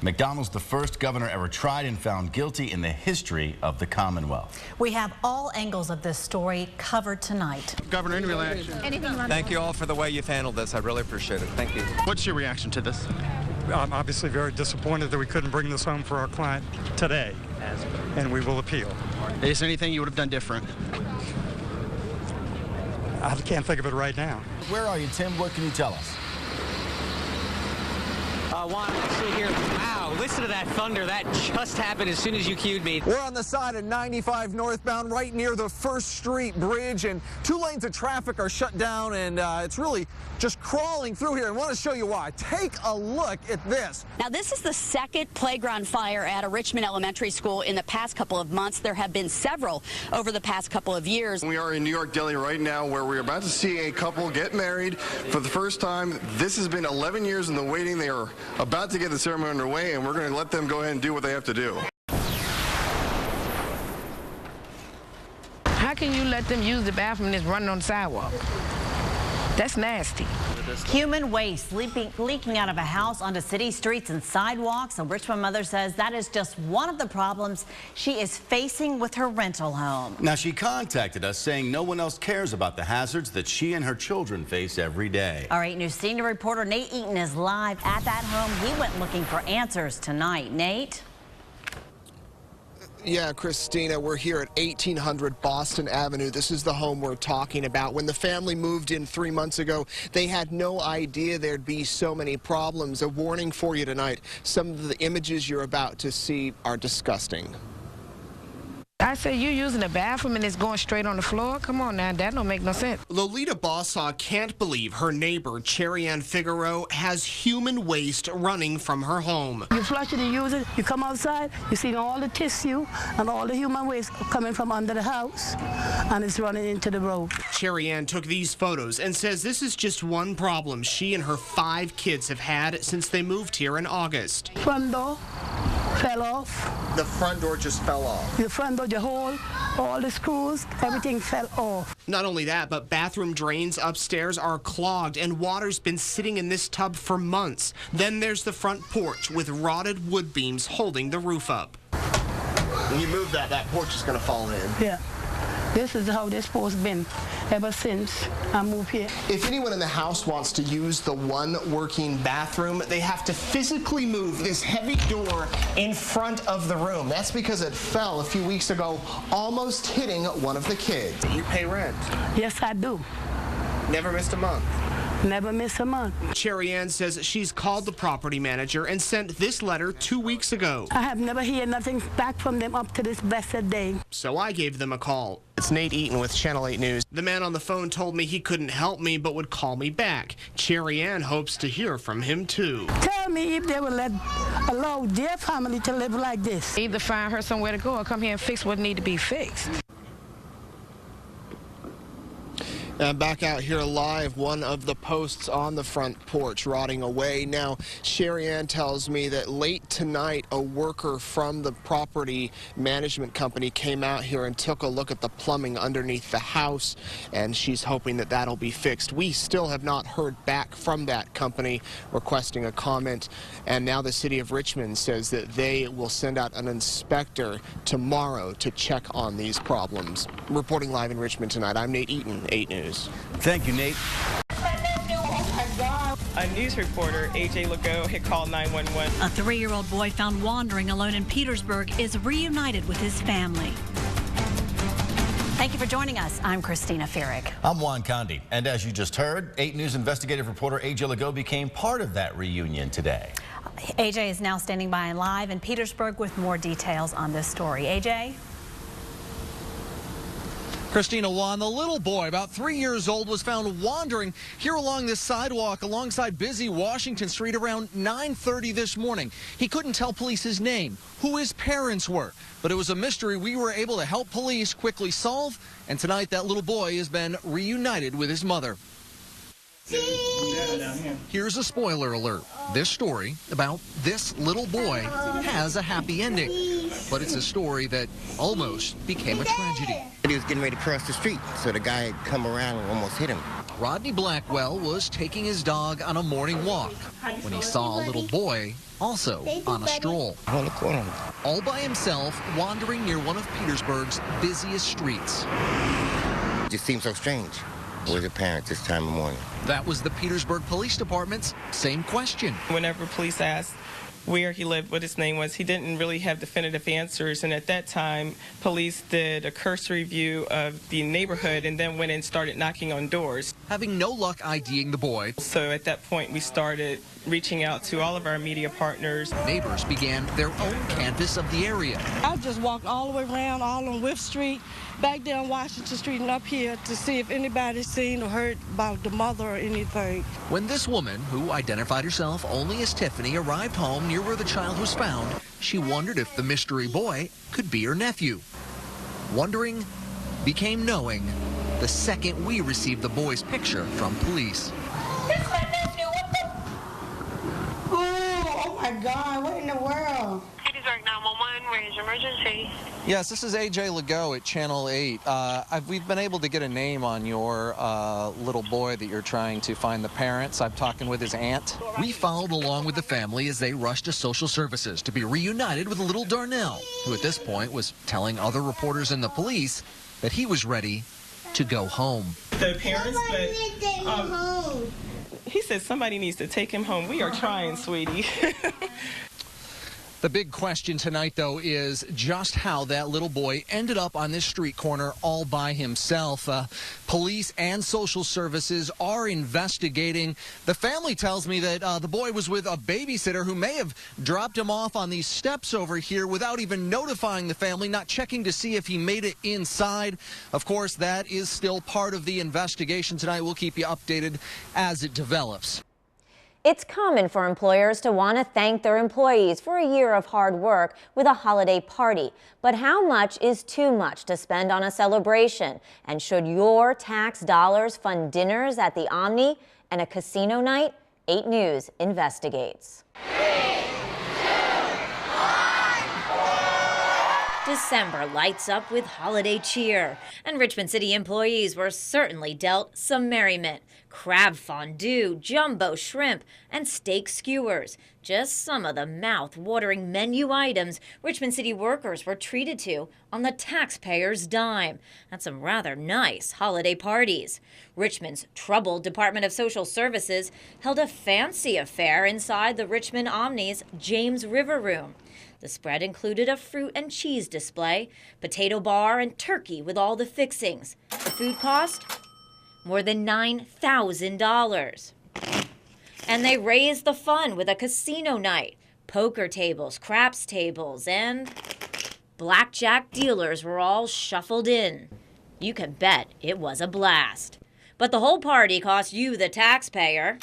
McDonald's the first governor ever tried and found guilty in the history of the Commonwealth. We have all angles of this story covered tonight. Governor, any reaction? Thank you all for the way you've handled this. I really appreciate it. Thank you. What's your reaction to this? I'm obviously very disappointed that we couldn't bring this home for our client today, and we will appeal. Is there anything you would have done different? I can't think of it right now. Where are you, Tim? What can you tell us? Juan, I'm actually here. Wow, listen to that thunder. That just happened as soon as you cued me. We're on the side of 95 northbound, right near the First Street Bridge, and 2 lanes of traffic are shut down, and it's really just crawling through here. I want to show you why. Take a look at this. Now, this is the second playground fire at a Richmond elementary school in the past couple of months. There have been several over the past couple of years. We are in New York Deli right now, where we're about to see a couple get married for the first time. This has been 11 years in the waiting. They are about to get the ceremony underway, and we're going to let them go ahead and do what they have to do. How can you let them use the bathroom that's running on the sidewalk? That's nasty. Human waste leaking out of a house onto city streets and sidewalks. A Richmond mother says that is just one of the problems she is facing with her rental home. Now, she contacted us saying no one else cares about the hazards that she and her children face every day. Our 8 News senior reporter Nate Eaton is live at that home. He went looking for answers tonight. Nate? Yeah, Christina, we're here at 1800 Boston Avenue. This is the home we're talking about. When the family moved in 3 months ago, they had no idea there'd be so many problems. A warning for you tonight. Some of the images you're about to see are disgusting. I say you using the bathroom and it's going straight on the floor? Come on now, that don't make no sense. Lolita Bossaw can't believe her neighbor, Cherry Ann Figaro, has human waste running from her home. You flush it and use it, you come outside, you see all the tissue and all the human waste coming from under the house, and it's running into the road. Cherry Ann took these photos and says this is just one problem she and her 5 kids have had since they moved here in August. Front door fell off. The front door just fell off. The front door, the hole, all the screws, everything fell off. Not only that, but bathroom drains upstairs are clogged and water's been sitting in this tub for months. Then there's the front porch with rotted wood beams holding the roof up. When you move that porch is going to fall in. Yeah. This is how this post been ever since I moved here. If anyone in the house wants to use the one working bathroom, they have to physically move this heavy door in front of the room. That's because it fell a few weeks ago, almost hitting one of the kids. You pay rent? Yes, I do. Never missed a month? Never miss a month. Cherry Ann says she's called the property manager and sent this letter 2 weeks ago. I have never heard nothing back from them up to this blessed day. So I gave them a call. It's Nate Eaton with Channel 8 News. The man on the phone told me he couldn't help me but would call me back. Cherry Ann hopes to hear from him too. Tell me if they will allow their family to live like this. Either find her somewhere to go or come here and fix what need to be fixed. And back out here live, one of the posts on the front porch rotting away. Now, Sherry Ann tells me that late tonight, a worker from the property management company came out here and took a look at the plumbing underneath the house, and she's hoping that that'll be fixed. We still have not heard back from that company requesting a comment, and now the city of Richmond says that they will send out an inspector tomorrow to check on these problems. Reporting live in Richmond tonight, I'm Nate Eaton, 8 News. Thank you, Nate. A news reporter, AJ Legault, had called 911. A 3-year-old boy found wandering alone in Petersburg is reunited with his family. Thank you for joining us. I'm Christina Ferrick. I'm Juan Condi. And as you just heard, 8 News investigative reporter AJ Legault became part of that reunion today. AJ is now standing by and live in Petersburg with more details on this story. AJ? Christina, Juan, the little boy, about 3 years old, was found wandering here along this sidewalk alongside busy Washington Street around 9:30 this morning. He couldn't tell police his name, who his parents were, but it was a mystery we were able to help police quickly solve, and tonight that little boy has been reunited with his mother. Here's a spoiler alert. This story about this little boy has a happy ending, but it's a story that almost became a tragedy. He was getting ready to cross the street, so the guy had come around and almost hit him. Rodney Blackwell was taking his dog on a morning walk when he saw a little boy also on a stroll. All by himself, wandering near one of Petersburg's busiest streets. It just seems so strange. Where's your parents this time of morning? That was the Petersburg Police Department's same question. Whenever police asked where he lived, what his name was, he didn't really have definitive answers. And at that time, police did a cursory view of the neighborhood and then went and started knocking on doors. Having no luck IDing the boy. So at that point, we started reaching out to all of our media partners. Neighbors began their own canvass of the area. I just walked all the way around, all on Whiff Street, back down Washington Street and up here to see if anybody's seen or heard about the mother or anything. When this woman, who identified herself only as Tiffany, arrived home near where the child was found, she wondered if the mystery boy could be her nephew. Wondering became knowing the second we received the boy's picture from police. That's my nephew. Oh my God, what in the world? Petersburg 911, where is your emergency? Yes, this is AJ Legault at Channel 8. We've been able to get a name on your little boy that you're trying to find the parents. I'm talking with his aunt. We followed along with the family as they rushed to social services to be reunited with little Darnell, who at this point was telling other reporters and the police that he was ready to go home. The parents, but he said somebody needs to take him home. We are trying, sweetie. The big question tonight, though, is just how that little boy ended up on this street corner all by himself. Police and social services are investigating. The family tells me that the boy was with a babysitter who may have dropped him off on these steps over here without even notifying the family, not checking to see if he made it inside. Of course, that is still part of the investigation tonight. We'll keep you updated as it develops. It's common for employers to want to thank their employees for a year of hard work with a holiday party. But how much is too much to spend on a celebration? And should your tax dollars fund dinners at the Omni and a casino night? 8 News investigates. December lights up with holiday cheer, and Richmond City employees were certainly dealt some merriment. Crab fondue, jumbo shrimp, and steak skewers. Just some of the mouth-watering menu items Richmond City workers were treated to on the taxpayers' dime at some rather nice holiday parties. Richmond's troubled Department of Social Services held a fancy affair inside the Richmond Omni's James River Room. The spread included a fruit and cheese display, potato bar, and turkey with all the fixings. The food cost? More than $9,000. And they raised the fun with a casino night. Poker tables, craps tables, and blackjack dealers were all shuffled in. You can bet it was a blast. But the whole party cost you, the taxpayer,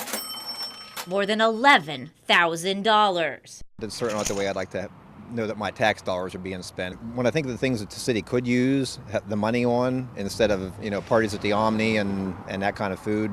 more than $11,000. That's certainly not the way I'd like to know that my tax dollars are being spent. When I think of the things that the city could use the money on instead of, parties at the Omni and that kind of food,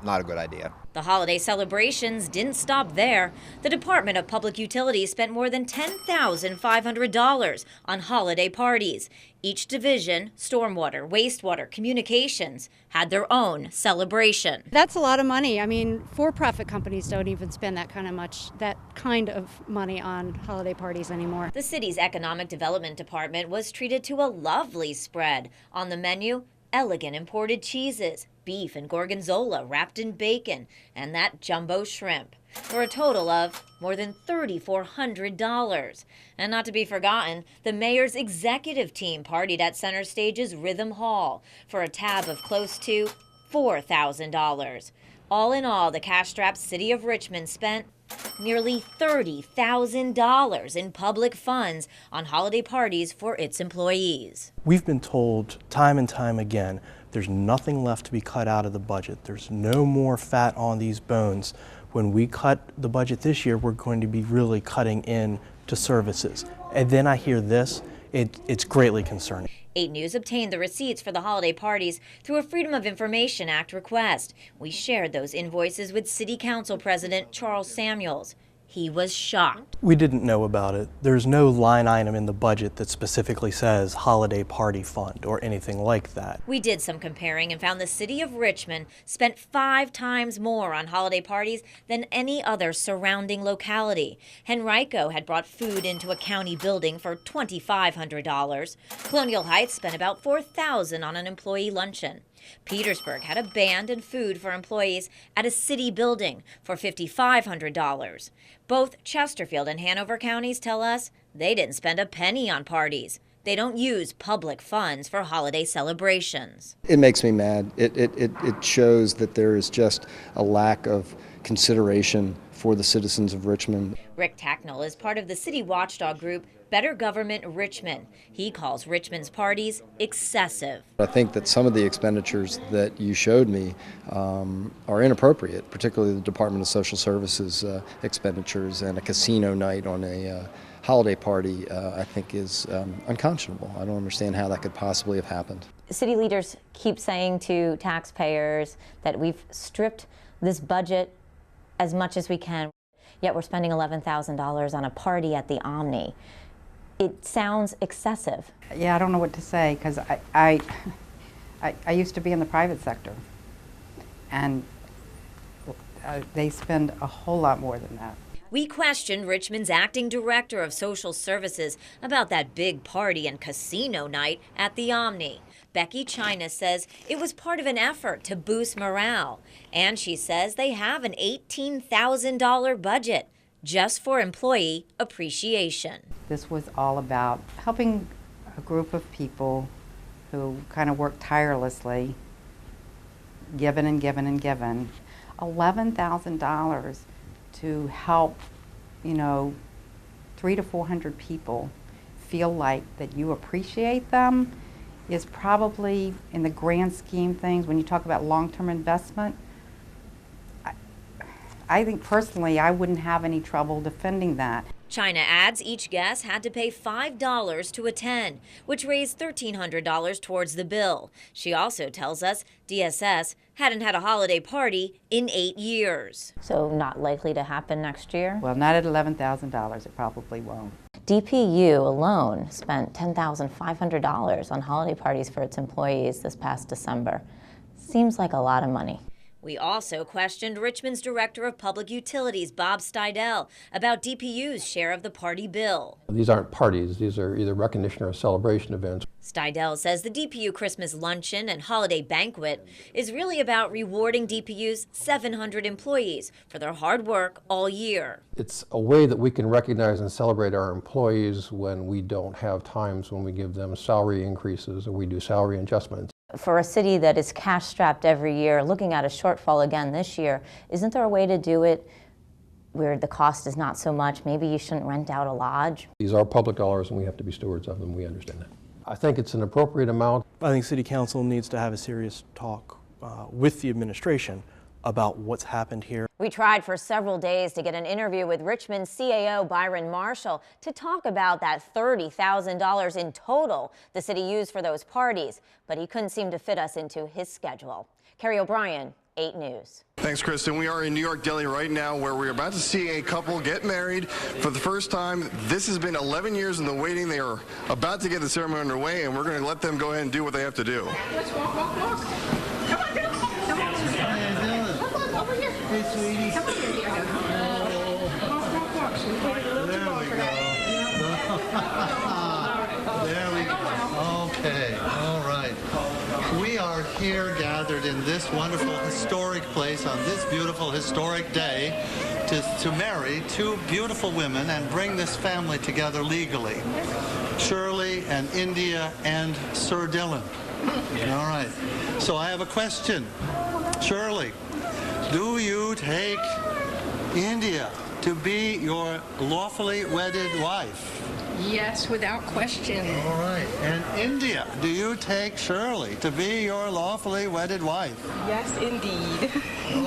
not a good idea. The holiday celebrations didn't stop there. The Department of Public Utilities spent more than $10,500 on holiday parties. Each division, stormwater, wastewater, communications, had their own celebration. That's a lot of money. I mean, for-profit companies don't even spend that kind of money on holiday parties anymore. The city's Economic Development Department was treated to a lovely spread. On the menu, elegant imported cheeses, beef and gorgonzola wrapped in bacon, and that jumbo shrimp, for a total of more than $3,400. And not to be forgotten, the mayor's executive team partied at Center Stage's Rhythm Hall for a tab of close to $4,000. All in all, the cash-strapped city of Richmond spent nearly $30,000 in public funds on holiday parties for its employees. We've been told time and time again, there's nothing left to be cut out of the budget. There's no more fat on these bones. When we cut the budget this year, we're going to be really cutting in to services. And then I hear this, it's greatly concerning. 8 News obtained the receipts for the holiday parties through a Freedom of Information Act request. We shared those invoices with City Council President Charles Samuels. he was shocked. We didn't know about it. There's no line item in the budget that specifically says holiday party fund or anything like that. We did some comparing and found the city of Richmond spent 5 times more on holiday parties than any other surrounding locality. Henrico had brought food into a county building for $2,500. Colonial Heights spent about $4,000 on an employee luncheon. Petersburg had a band and food for employees at a city building for $5,500. Both Chesterfield and Hanover counties tell us they didn't spend a penny on parties. They don't use public funds for holiday celebrations. It makes me mad. It shows that there is just a lack of consideration for the citizens of Richmond. Rick Tacknell is part of the city watchdog group Better Government Richmond. He calls Richmond's parties excessive. I think that some of the expenditures that you showed me are inappropriate, particularly the Department of Social Services expenditures, and a casino night on a holiday party I think is unconscionable. I don't understand how that could possibly have happened. City leaders keep saying to taxpayers that we've stripped this budget as much as we can, yet we're spending $11,000 on a party at the Omni. It sounds excessive. Yeah, I don't know what to say, because I used to be in the private sector, and they spend a whole lot more than that. We questioned Richmond's acting director of social services about that big party and casino night at the Omni. Becky China says it was part of an effort to boost morale, and she says they have an $18,000 budget just for employee appreciation. This was all about helping a group of people who kind of worked tirelessly, given and given and given. $11,000 to help, 300 to 400 people feel like that you appreciate them is probably, in the grand scheme of things, when you talk about long-term investment, I think personally I wouldn't have any trouble defending that. China adds each guest had to pay $5 to attend, which raised $1,300 towards the bill. She also tells us DSS hadn't had a holiday party in 8 years. So not likely to happen next year? Well, not at $11,000, it probably won't. DPU alone spent $10,500 on holiday parties for its employees this past December. Seems like a lot of money. We also questioned Richmond's Director of Public Utilities, Bob Steidel, about DPU's share of the party bill. These aren't parties. These are either recognition or celebration events. Steidel says the DPU Christmas luncheon and holiday banquet is really about rewarding DPU's 700 employees for their hard work all year. It's a way that we can recognize and celebrate our employees when we don't have times when we give them salary increases or we do salary adjustments. For a city that is cash-strapped every year, looking at a shortfall again this year, isn't there a way to do it where the cost is not so much? Maybe you shouldn't rent out a lodge. These are public dollars and we have to be stewards of them. We understand that. I think it's an appropriate amount. I think City Council needs to have a serious talk with the administration about what's happened here. We tried for several days to get an interview with Richmond CAO Byron Marshall to talk about that $30,000 in total the city used for those parties, but he couldn't seem to fit us into his schedule. Carrie O'Brien, 8 News. Thanks, Kristen. We are in New York Deli right now where we're about to see a couple get married for the first time. This has been 11 years in the waiting. They are about to get the ceremony underway, and we're going to let them go ahead and do what they have to do. Let's walk. Come on, girls. Come on. Come on, over here. Hey, sweetie. Come on here. There we go. Okay, all right. We are here gathered in this wonderful historic place on this beautiful historic day to marry 2 beautiful women and bring this family together legally. Shirley and India and Sir Dylan. All right. So I have a question. Shirley, do you take India to be your lawfully wedded wife? Yes, without question. All right. And India, do you take Shirley to be your lawfully wedded wife? Yes, indeed.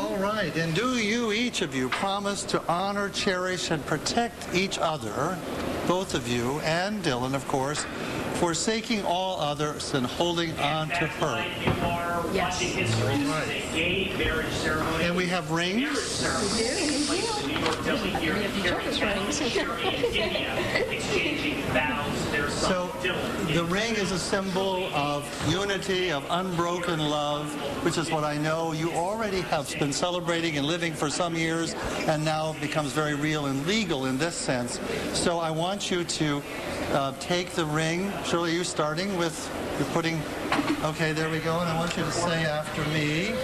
All right. And do you, each of you, promise to honor, cherish, and protect each other, both of you, and Dylan, of course, forsaking all others and holding on to her. Yes. Right. And we have rings. So the ring is a symbol of unity, of unbroken love, which is what I know you already have been celebrating and living for some years, and now becomes very real and legal in this sense. So I want you to take the ring. Shirley, you starting with, you're putting, okay, there we go, and I want you to say after me,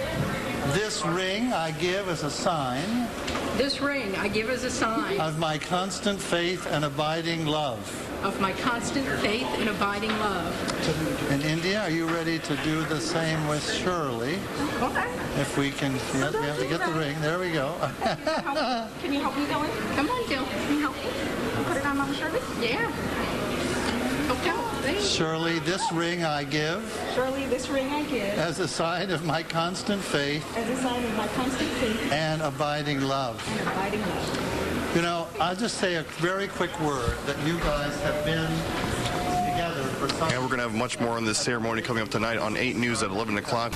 this ring I give as a sign. This ring I give as a sign Of my constant faith and abiding love. of my constant faith and abiding love. In India, are you ready to do the same with Shirley? Okay. If we can, yes, we have to get the ring. There we go. Can you help me go in? Come on, Jill. Can you help me? Put it on Mama Shirley? Yeah. Okay. Shirley, this ring I give. Shirley, this ring I give. As a sign of my constant faith. As a sign of my constant faith. And abiding love. And abiding love. You know, I'll just say a very quick word that you guys have been together for some... And we're going to have much more on this ceremony coming up tonight on 8 News at 11 o'clock.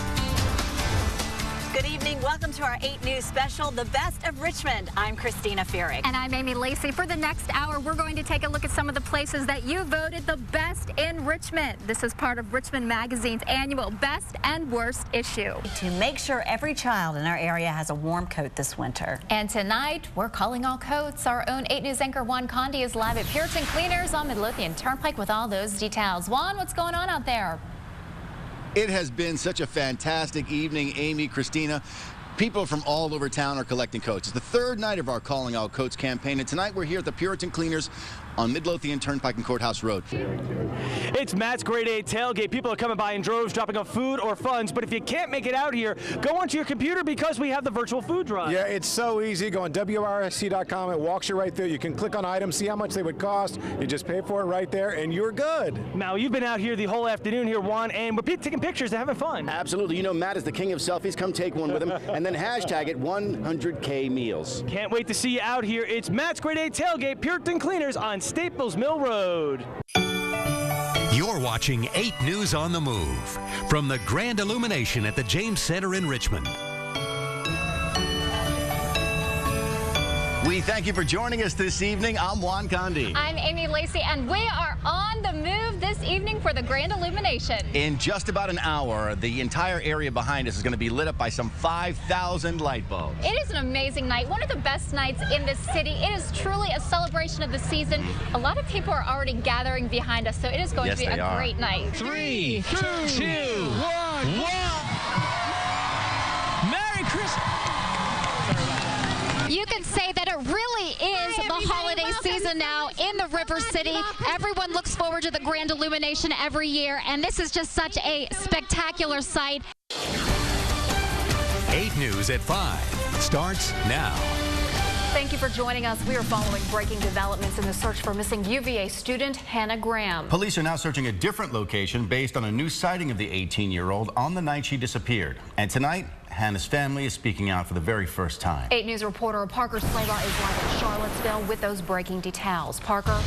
Good evening. Welcome to our 8 News special, The Best of Richmond. I'm Christina Fearig. And I'm Amy Lacey. For the next hour, we're going to take a look at some of the places that you voted the best in Richmond. This is part of Richmond Magazine's annual Best and Worst issue. To make sure every child in our area has a warm coat this winter. And tonight, we're calling all coats. Our own 8 News anchor Juan Condi is live at Puritan Cleaners on Midlothian Turnpike with all those details. Juan, what's going on out there? It has been such a fantastic evening, Amy, Christina. People from all over town are collecting coats. It's the third night of our Calling All Coats campaign, and tonight we're here at the Puritan Cleaners on Midlothian Turnpike and Courthouse Road. It's Matt's Grade A tailgate. People are coming by in droves, dropping off food or funds. But if you can't make it out here, go onto your computer because we have the virtual food drive. Yeah, it's so easy. Go on WRSC.com. It walks you right through. You can click on items, see how much they would cost. You just pay for it right there, and you're good. Mal, you've been out here the whole afternoon here, Juan, and we're taking pictures and having fun. Absolutely. You know, Matt is the king of selfies. Come take one with him, and then hashtag it 100K meals. Can't wait to see you out here. It's Matt's Grade A tailgate, Puritan Cleaners on Staples Mill Road. You're watching 8 News on the Move from the Grand Illumination at the James Center in Richmond. We thank you for joining us this evening. I'm Juan Condi. I'm Amy Lacey, and we are on the move this evening for the Grand Illumination. In just about an hour, the entire area behind us is going to be lit up by some 5,000 light bulbs. It is an amazing night, one of the best nights in this city. It is truly a celebration of the season. A lot of people are already gathering behind us, so it is going to be a great night. 3, 2, 1. Merry Christmas. You can say that it really is the holiday season now in the River City. Everyone looks forward to the Grand Illumination every year, and this is just such a spectacular sight. 8 News at 5 starts now. Thank you for joining us. We are following breaking developments in the search for missing UVA student Hannah Graham. Police are now searching a different location based on a new sighting of the 18-year-old on the night she disappeared. And tonight, Hannah's family is speaking out for the very first time. 8 News reporter Parker Slabaugh is live in Charlottesville with those breaking details. Parker.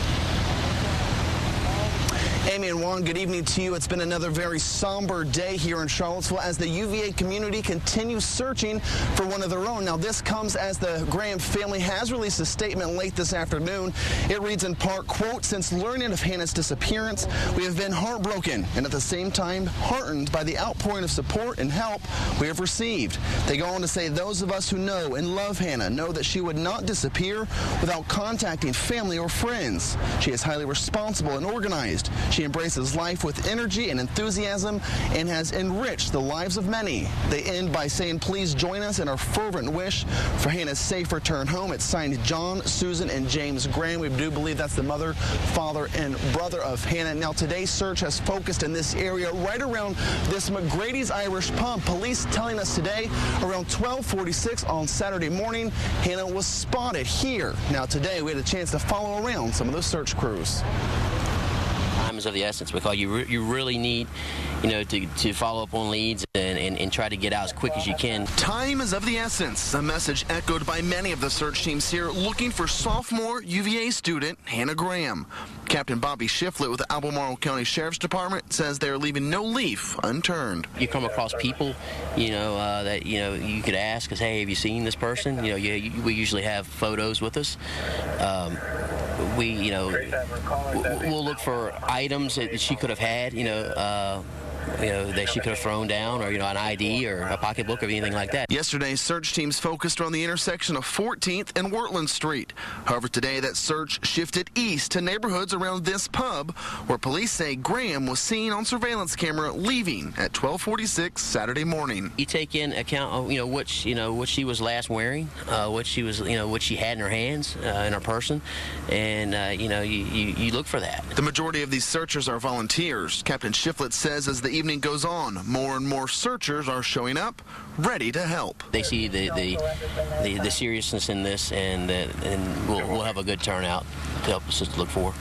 Amy and Juan, good evening to you. It's been another very somber day here in Charlottesville as the UVA community continues searching for one of their own. Now, this comes as the Graham family has released a statement late this afternoon. It reads in part, quote, "Since learning of Hannah's disappearance, we have been heartbroken and at the same time heartened by the outpouring of support and help we have received." They go on to say those of us who know and love Hannah know that she would not disappear without contacting family or friends. She is highly responsible and organized. She embraces life with energy and enthusiasm and has enriched the lives of many. They end by saying, please join us in our fervent wish for Hannah's safe return home. It's signed John, Susan, and James Graham. We do believe that's the mother, father, and brother of Hannah. Now, today's search has focused in this area right around this McGrady's Irish Pub. Police telling us today around 12:46 on Saturday morning, Hannah was spotted here. Now, today we had a chance to follow around some of those search crews. Time is of the essence because you really need, to follow up on leads and try to get out as quick as you can. Time is of the essence, a message echoed by many of the search teams here looking for sophomore UVA student Hannah Graham. Captain Bobby Shiflett with the Albemarle County Sheriff's Department says they're leaving no leaf unturned. You come across people, that you could ask us, hey, have you seen this person? We usually have photos with us. We'll look for items that she could have had, that she could have thrown down, or an ID or a pocketbook or anything like that. Yesterday, search teams focused around the intersection of 14th and Wortland Street. However, today that search shifted east to neighborhoods around this pub, where police say Graham was seen on surveillance camera leaving at 12:46 Saturday morning. You take in account of what she was last wearing, what she had in her hands, in her person, and you look for that. The majority of these searchers are volunteers. Captain Shiflett says as the evening goes on, more and more searchers are showing up, ready to help. They see the seriousness in this, and we'll have a good turnout to help us to look for.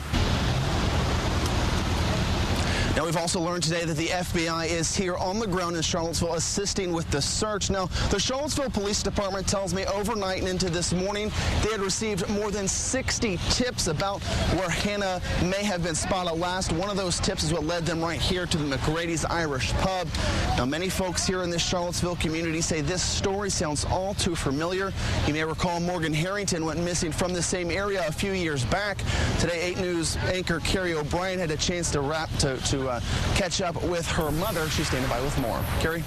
Now, we've also learned today that the FBI is here on the ground in Charlottesville assisting with the search. Now, the Charlottesville Police Department tells me overnight and into this morning, they had received more than 60 tips about where Hannah may have been spotted last. One of those tips is what led them right here to the McGrady's Irish Pub. Now, many folks here in this Charlottesville community say this story sounds all too familiar. You may recall Morgan Harrington went missing from the same area a few years back. Today, 8 News anchor Carrie O'Brien had a chance to catch up with her mother. She's standing by with more. Carrie?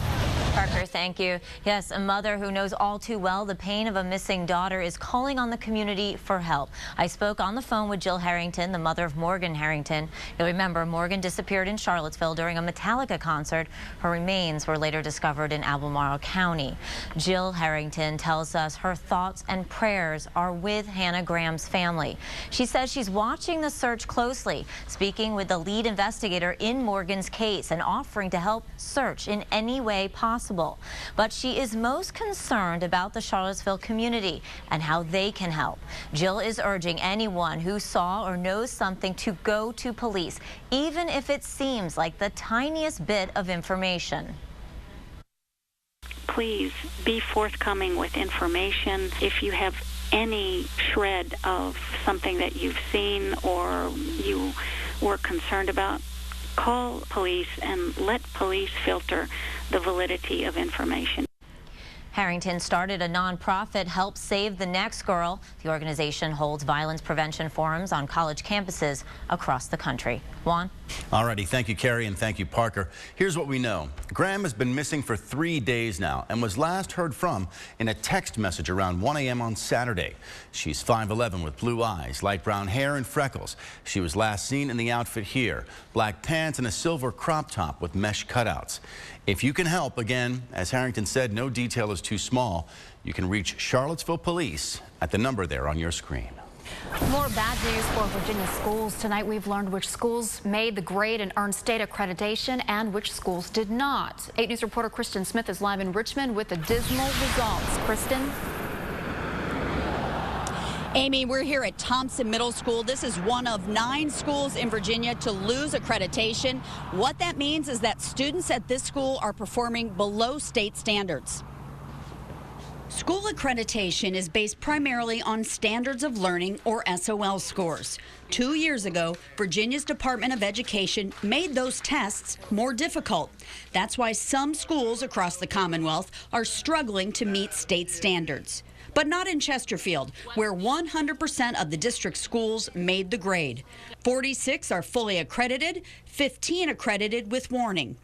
Parker, thank you. Yes, a mother who knows all too well the pain of a missing daughter is calling on the community for help. I spoke on the phone with Jill Harrington, the mother of Morgan Harrington. You'll remember Morgan disappeared in Charlottesville during a Metallica concert. Her remains were later discovered in Albemarle County. Jill Harrington tells us her thoughts and prayers are with Hannah Graham's family. She says she's watching the search closely, speaking with the lead investigator in Morgan's case and offering to help search in any way possible. But she is most concerned about the Charlottesville community and how they can help. Jill is urging anyone who saw or knows something to go to police, even if it seems like the tiniest bit of information. Please be forthcoming with information. If you have any shred of something that you've seen or you were concerned about, call police and let police filter the validity of information. Harrington started a nonprofit, Help Save the Next Girl. The organization holds violence prevention forums on college campuses across the country. Juan? Alrighty, thank you, Carrie, and thank you, Parker. Here's what we know. Graham has been missing for 3 days now and was last heard from in a text message around 1 a.m. on Saturday. She's 5'11" with blue eyes, light brown hair, and freckles. She was last seen in the outfit here, black pants and a silver crop top with mesh cutouts. If you can help, again, as Harrington said, no detail is too small. You can reach Charlottesville Police at the number there on your screen. More bad news for Virginia schools. Tonight we've learned which schools made the grade and earned state accreditation and which schools did not. 8 News reporter Kristen Smith is live in Richmond with the dismal results. Kristen? Amy, we're here at Thompson Middle School. This is one of 9 schools in Virginia to lose accreditation. What that means is that students at this school are performing below state standards. School accreditation is based primarily on standards of learning, or SOL scores. 2 years ago, Virginia's Department of Education made those tests more difficult. That's why some schools across the Commonwealth are struggling to meet state standards. But not in Chesterfield, where 100% of the district schools made the grade. 46 are fully accredited, 15 accredited with warning.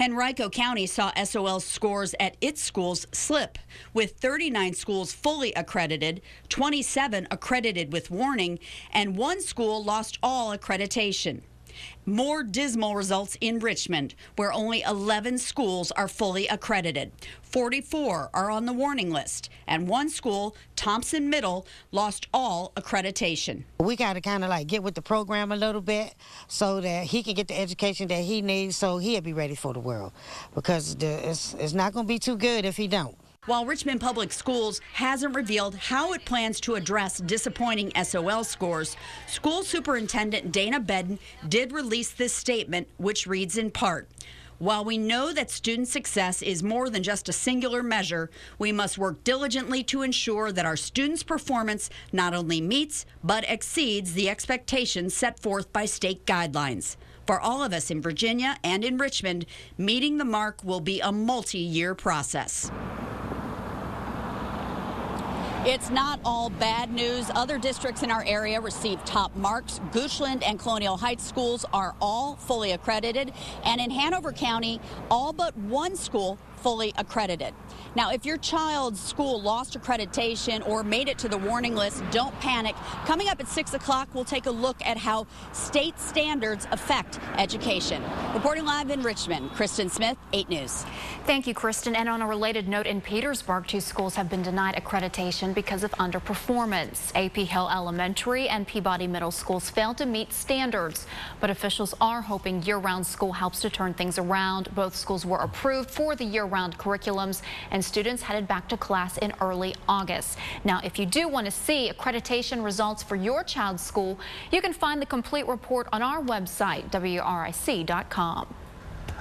Henrico County saw SOL scores at its schools slip, with 39 schools fully accredited, 27 accredited with warning, and 1 school lost all accreditation. More dismal results in Richmond, where only 11 schools are fully accredited. 44 are on the warning list, and 1 school, Thompson Middle, lost all accreditation. We got to kind of like get with the program a little bit so that he can get the education that he needs so he'll be ready for the world, because it's not going to be too good if he don't. While Richmond Public Schools hasn't revealed how it plans to address disappointing SOL scores, School Superintendent Dana Bedden did release this statement, which reads in part, "While we know that student success is more than just a singular measure, we must work diligently to ensure that our students' performance not only meets but exceeds the expectations set forth by state guidelines. For all of us in Virginia and in Richmond, meeting the mark will be a multi-year process." It's not all bad news. Other districts in our area received top marks. Goochland and Colonial Heights schools are all fully accredited. And in Hanover County, all but one school fully accredited. Now, if your child's school lost accreditation or made it to the warning list, don't panic. Coming up at 6 o'clock, we'll take a look at how state standards affect education. Reporting live in Richmond, Kristen Smith, 8 News. Thank you, Kristen. And on a related note, in Petersburg, 2 schools have been denied accreditation because of underperformance. AP Hill Elementary and Peabody Middle Schools failed to meet standards, but officials are hoping year-round school helps to turn things around. Both schools were approved for the year-round curriculums, and students headed back to class in early August. Now, if you do want to see accreditation results for your child's school, you can find the complete report on our website, WRIC.com.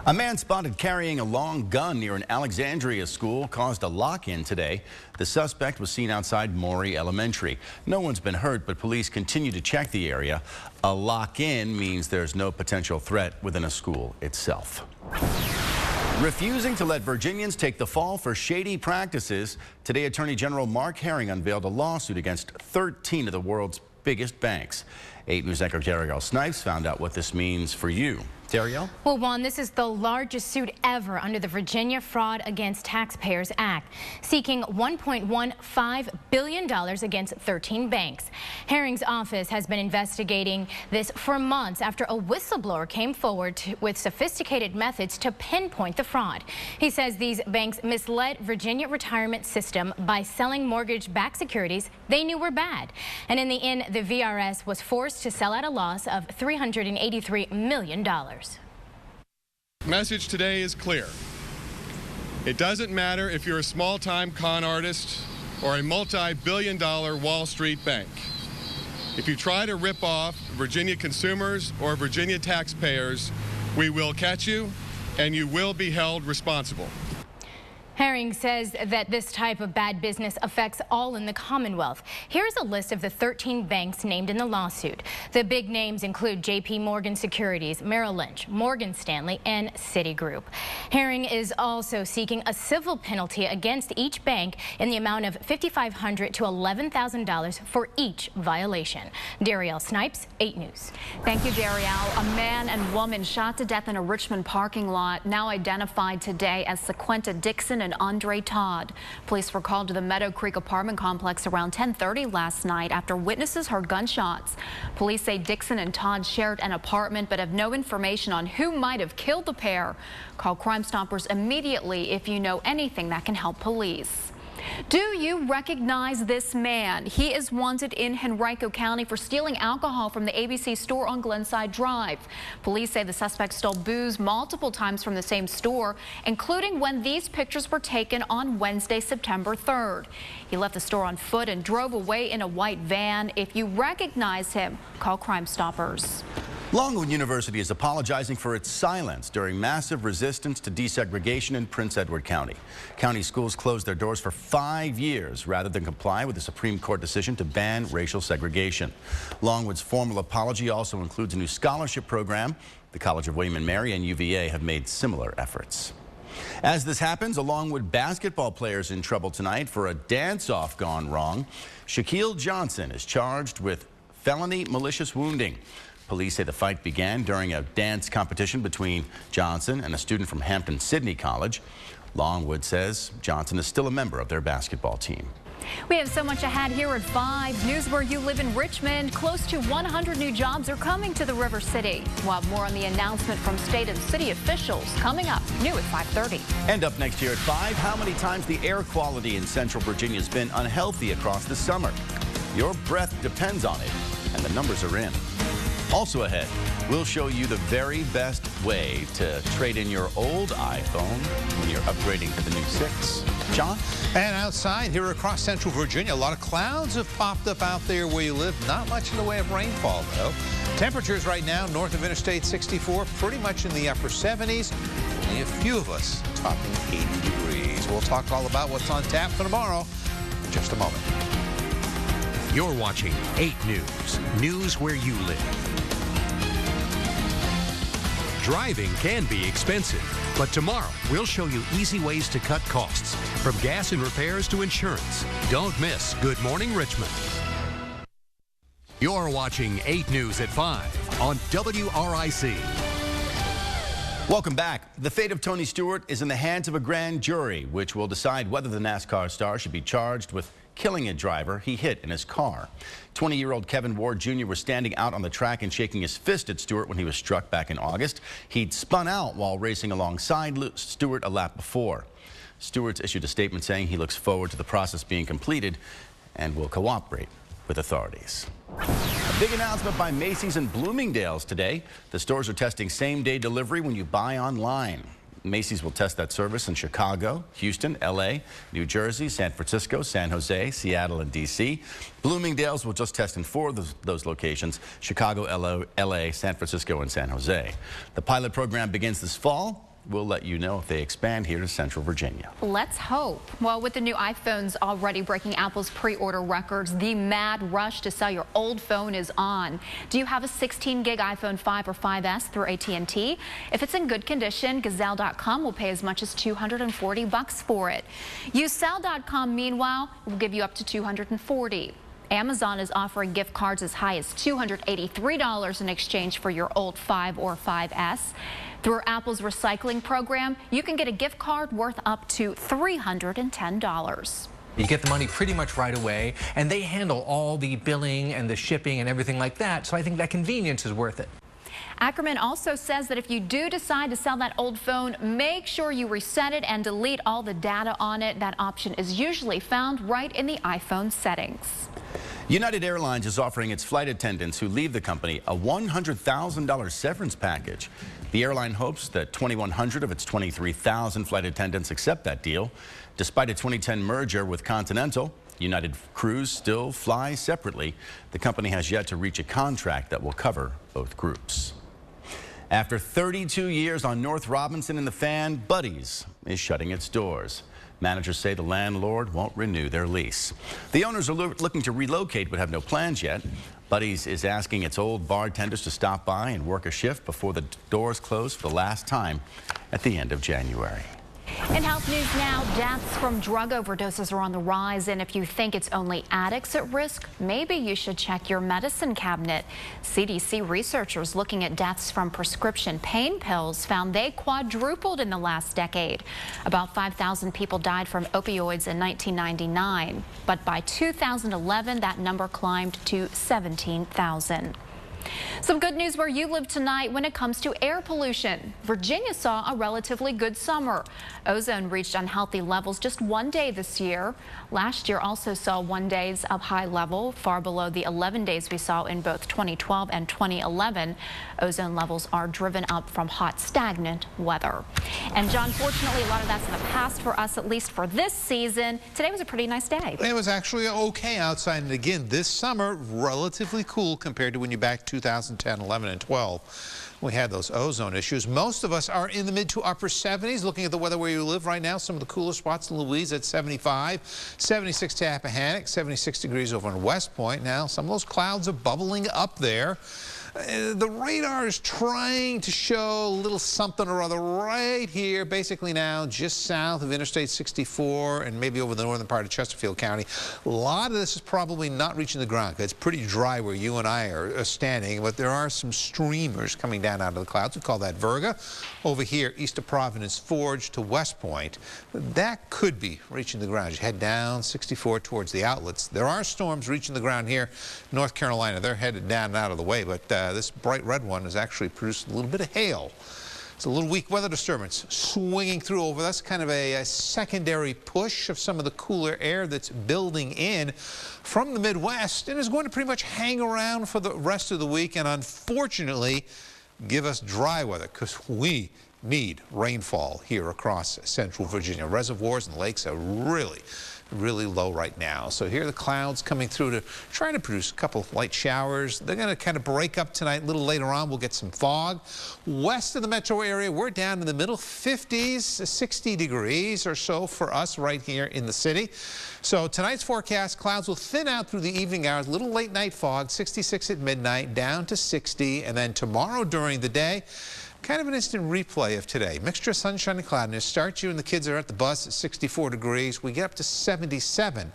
A man spotted carrying a long gun near an Alexandria school caused a lock-in today. The suspect was seen outside Murrow Elementary. No one's been hurt, but police continue to check the area. A lock-in means there's no potential threat within a school itself. Refusing to let Virginians take the fall for shady practices, today Attorney General Mark Herring unveiled a lawsuit against 13 of the world's biggest banks. 8 News anchor Darielle Snipes found out what this means for you. Darielle? Well, Juan, this is the largest suit ever under the Virginia Fraud Against Taxpayers Act, seeking $1.15 billion against 13 banks. Herring's office has been investigating this for months after a whistleblower came forward with sophisticated methods to pinpoint the fraud. He says these banks misled Virginia retirement system by selling mortgage-backed securities they knew were bad. And in the end, the VRS was forced to sell at a loss of $383 million. Message today is clear. It doesn't matter if you're a small-time con artist or a multi-billion-dollar Wall Street bank. If you try to rip off Virginia consumers or Virginia taxpayers, we will catch you and you will be held responsible. Herring says that this type of bad business affects all in the Commonwealth. Here's a list of the 13 banks named in the lawsuit. The big names include J.P. Morgan Securities, Merrill Lynch, Morgan Stanley, and Citigroup. Herring is also seeking a civil penalty against each bank in the amount of $5,500 to $11,000 for each violation. Darielle Snipes, 8 News. Thank you, Darielle. A man and woman shot to death in a Richmond parking lot, now identified today as Sequenta Dixon and Andre Todd. Police were called to the Meadow Creek apartment complex around 10:30 last night after witnesses heard gunshots. Police say Dixon and Todd shared an apartment but have no information on who might have killed the pair. Call Crime Stoppers immediately if you know anything that can help police. Do you recognize this man? He is wanted in Henrico County for stealing alcohol from the ABC store on Glenside Drive. Police say the suspect stole booze multiple times from the same store, including when these pictures were taken on Wednesday, September 3rd. He left the store on foot and drove away in a white van. If you recognize him, call Crime Stoppers. Longwood University is apologizing for its silence during massive resistance to desegregation in Prince Edward County. County schools closed their doors for 5 years rather than comply with the Supreme Court decision to ban racial segregation. Longwood's formal apology also includes a new scholarship program. The College of William & Mary and UVA have made similar efforts. As this happens, a Longwood basketball player is in trouble tonight for a dance-off gone wrong. Shaquille Johnson is charged with felony malicious wounding. Police say the fight began during a dance competition between Johnson and a student from Hampton-Sydney College. Longwood says Johnson is still a member of their basketball team. We have so much ahead here at 5 News where you live in Richmond. Close to 100 new jobs are coming to the River City. We'll have more on the announcement from state and city officials coming up new at 5:30. And up next here at 5, how many times the air quality in Central Virginia has been unhealthy across the summer? Your breath depends on it, and the numbers are in. Also ahead, we'll show you the very best way to trade in your old iPhone when you're upgrading to the new 6. John? And outside here across central Virginia, a lot of clouds have popped up out there where you live. Not much in the way of rainfall, though. Temperatures right now north of Interstate 64, pretty much in the upper 70s. Only a few of us topping 80 degrees. We'll talk all about what's on tap for tomorrow in just a moment. You're watching 8 News, news where you live. Driving can be expensive, but tomorrow we'll show you easy ways to cut costs, from gas and repairs to insurance. Don't miss Good Morning Richmond. You're watching 8 News at 5 on WRIC. Welcome back. The fate of Tony Stewart is in the hands of a grand jury, which will decide whether the NASCAR star should be charged with killing a driver he hit in his car. 20-year-old Kevin Ward Jr. was standing out on the track and shaking his fist at Stewart when he was struck back in August. He'd spun out while racing alongside Stewart a lap before. Stewart's issued a statement saying he looks forward to the process being completed and will cooperate with authorities. A big announcement by Macy's and Bloomingdale's today. The stores are testing same-day delivery when you buy online. Macy's will test that service in Chicago, Houston, L.A., New Jersey, San Francisco, San Jose, Seattle, and D.C. Bloomingdale's will just test in 4 of those locations: Chicago, L.A., San Francisco, and San Jose. The pilot program begins this fall. We'll let you know if they expand here to Central Virginia. Let's hope. Well, with the new iPhones already breaking Apple's pre-order records, the mad rush to sell your old phone is on. Do you have a 16-gig iPhone 5 or 5S through AT&T? If it's in good condition, Gazelle.com will pay as much as $240 for it. Usell.com, meanwhile, will give you up to $240. Amazon is offering gift cards as high as $283 in exchange for your old 5 or 5S. Through Apple's recycling program, you can get a gift card worth up to $310. You get the money pretty much right away, and they handle all the billing and the shipping and everything like that, so I think that convenience is worth it. Ackerman also says that if you do decide to sell that old phone, make sure you reset it and delete all the data on it. That option is usually found right in the iPhone settings. United Airlines is offering its flight attendants who leave the company a $100,000 severance package. The airline hopes that 2,100 of its 23,000 flight attendants accept that deal. Despite a 2010 merger with Continental, United crews still fly separately. The company has yet to reach a contract that will cover both groups. After 32 years on North Robinson and the Fan, Buddy's is shutting its doors. Managers say the landlord won't renew their lease. The owners are looking to relocate but have no plans yet. Buddy's is asking its old bartenders to stop by and work a shift before the doors close for the last time at the end of January. In health news now, deaths from drug overdoses are on the rise, and if you think it's only addicts at risk, maybe you should check your medicine cabinet. CDC researchers looking at deaths from prescription pain pills found they quadrupled in the last decade. About 5,000 people died from opioids in 1999, but by 2011, that number climbed to 17,000. Some good news where you live tonight when it comes to air pollution. Virginia saw a relatively good summer. Ozone reached unhealthy levels just one day this year. Last year also saw 1 day of high level, far below the 11 days we saw in both 2012 and 2011. Ozone levels are driven up from hot, stagnant weather. And John, fortunately, a lot of that's in the past for us, at least for this season. Today was a pretty nice day. It was actually okay outside, and again, this summer, relatively cool compared to when you back 2010, 11, and 12. We had those ozone issues. Most of us are in the mid to upper 70s. Looking at the weather where you live right now, some of the cooler spots in Louise at 75, 76 Tappahannock, 76 degrees over in West Point. Now, some of those clouds are bubbling up there. The radar is trying to show a little something or other right here, basically now just south of Interstate 64 and maybe over the northern part of Chesterfield County. A lot of this is probably not reaching the ground because it's pretty dry where you and I are standing, but there are some streamers coming down out of the clouds. We call that Virga. Over here, east of Providence Forge to West Point. That could be reaching the ground. You head down 64 towards the outlets. There are storms reaching the ground here, North Carolina. They're headed down and out of the way, but this bright red one has actually produced a little bit of hail. It's a little weak weather disturbance swinging through over us, kind of a secondary push of some of the cooler air that's building in from the Midwest and is going to pretty much hang around for the rest of the week and unfortunately give us dry weather because we need rainfall here across central Virginia. Reservoirs and lakes are really low right now. So here are the clouds coming through to try to produce a couple light showers. They're going to kind of break up tonight. A little later on, we'll get some fog. West of the metro area, we're down in the middle 50s, 60 degrees or so for us right here in the city. So tonight's forecast, clouds will thin out through the evening hours. Little late night fog, 66 at midnight, down to 60. And then tomorrow during the day, kind of an instant replay of today. Mixture of sunshine and cloudiness. Starts you and the kids are at the bus at 64 degrees. We get up to 77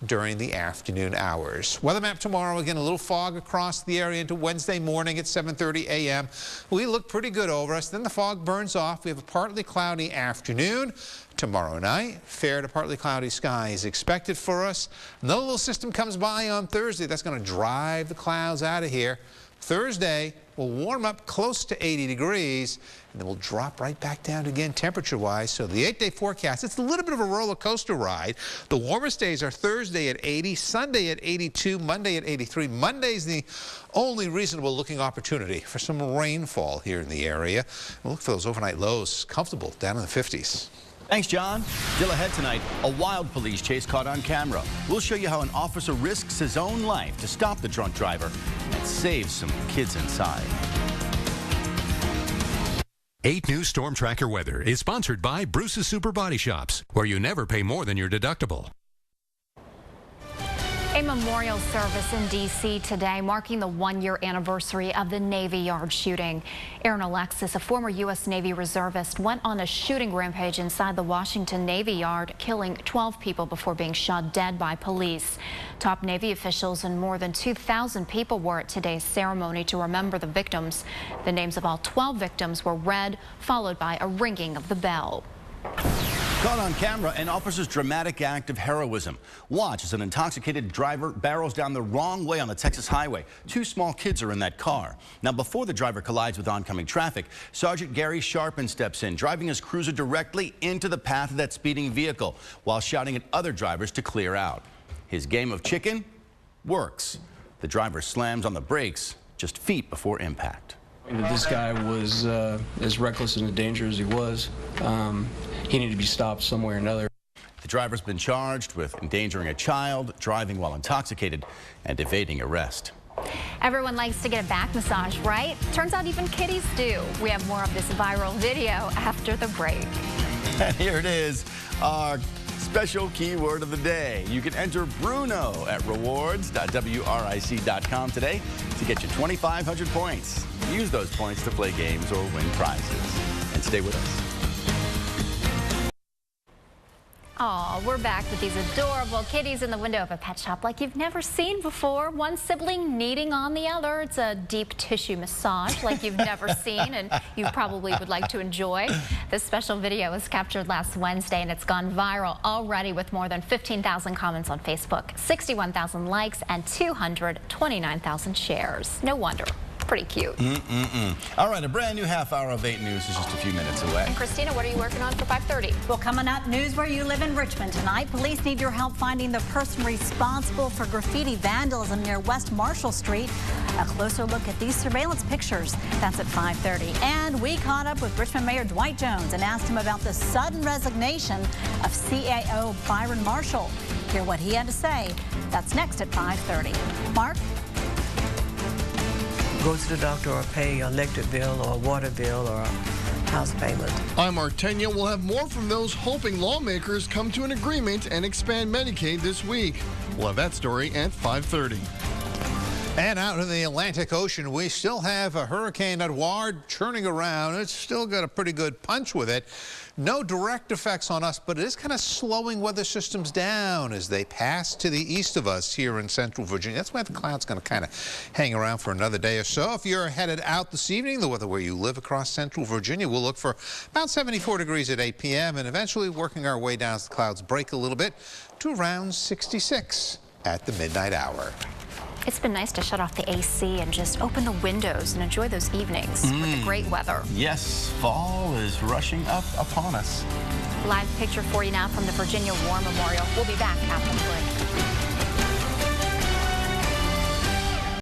during the afternoon hours. Weather map tomorrow, again, a little fog across the area into Wednesday morning at 7:30 a.m. We look pretty good over us. Then the fog burns off. We have a partly cloudy afternoon. Tomorrow night, fair to partly cloudy skies expected for us. Another little system comes by on Thursday. That's going to drive the clouds out of here. Thursday will warm up close to 80 degrees, and then we'll drop right back down again temperature-wise. So the 8-day forecast, it's a little bit of a roller coaster ride. The warmest days are Thursday at 80, Sunday at 82, Monday at 83. Monday's the only reasonable looking opportunity for some rainfall here in the area. We'll look for those overnight lows comfortable down in the 50s. Thanks, John. Still ahead tonight, a wild police chase caught on camera. We'll show you how an officer risks his own life to stop the drunk driver and save some kids inside. 8 News Storm Tracker weather is sponsored by Bruce's Super Body Shops, where you never pay more than your deductible. A memorial service in D.C. today marking the one-year anniversary of the Navy Yard shooting. Aaron Alexis, a former U.S. Navy reservist, went on a shooting rampage inside the Washington Navy Yard, killing 12 people before being shot dead by police. Top Navy officials and more than 2,000 people were at today's ceremony to remember the victims. The names of all 12 victims were read, followed by a ringing of the bell. Caught on camera, an officer's dramatic act of heroism. Watch as an intoxicated driver barrels down the wrong way on the Texas highway. 2 small kids are in that car. Now, before the driver collides with oncoming traffic, Sergeant Gary Sharpen steps in, driving his cruiser directly into the path of that speeding vehicle while shouting at other drivers to clear out. His game of chicken works. The driver slams on the brakes just feet before impact. This guy was as reckless and as dangerous as he was. He needed to be stopped somewhere or another. The driver's been charged with endangering a child, driving while intoxicated, and evading arrest. Everyone likes to get a back massage, right? Turns out even kitties do. We have more of this viral video after the break. And here it is, our special keyword of the day. You can enter Bruno at rewards.wric.com today to get you 2,500 points. Use those points to play games or win prizes. And stay with us. Oh, we're back with these adorable kitties in the window of a pet shop like you've never seen before. One sibling kneading on the other. It's a deep tissue massage like you've never seen and you probably would like to enjoy. This special video was captured last Wednesday and it's gone viral already with more than 15,000 comments on Facebook, 61,000 likes, and 229,000 shares. No wonder. Pretty cute. All right, a brand new half hour of 8 News is just a few minutes away. And Christina, what are you working on for 5:30? Well, coming up, news where you live in Richmond tonight. Police need your help finding the person responsible for graffiti vandalism near West Marshall Street. A closer look at these surveillance pictures. That's at 5:30. And we caught up with Richmond Mayor Dwight Jones and asked him about the sudden resignation of CAO Byron Marshall. Hear what he had to say. That's next at 5:30. Mark? Go to the doctor or pay an electric bill or a water bill or a house payment. I'm Martenia. We'll have more from those hoping lawmakers come to an agreement and expand Medicaid this week. We'll have that story at 5:30. And out in the Atlantic Ocean, we still have a Hurricane Edouard churning around. It's still got a pretty good punch with it. No direct effects on us, but it is kind of slowing weather systems down as they pass to the east of us here in central Virginia. That's why the cloud's going to kind of hang around for another day or so. If you're headed out this evening, the weather where you live across central Virginia, we'll look for about 74 degrees at 8 p.m. and eventually working our way down as the clouds break a little bit to around 66 at the midnight hour. It's been nice to shut off the AC and just open the windows and enjoy those evenings with the great weather. Yes, fall is rushing up upon us. Live picture for you now from the Virginia War Memorial. We'll be back after the break.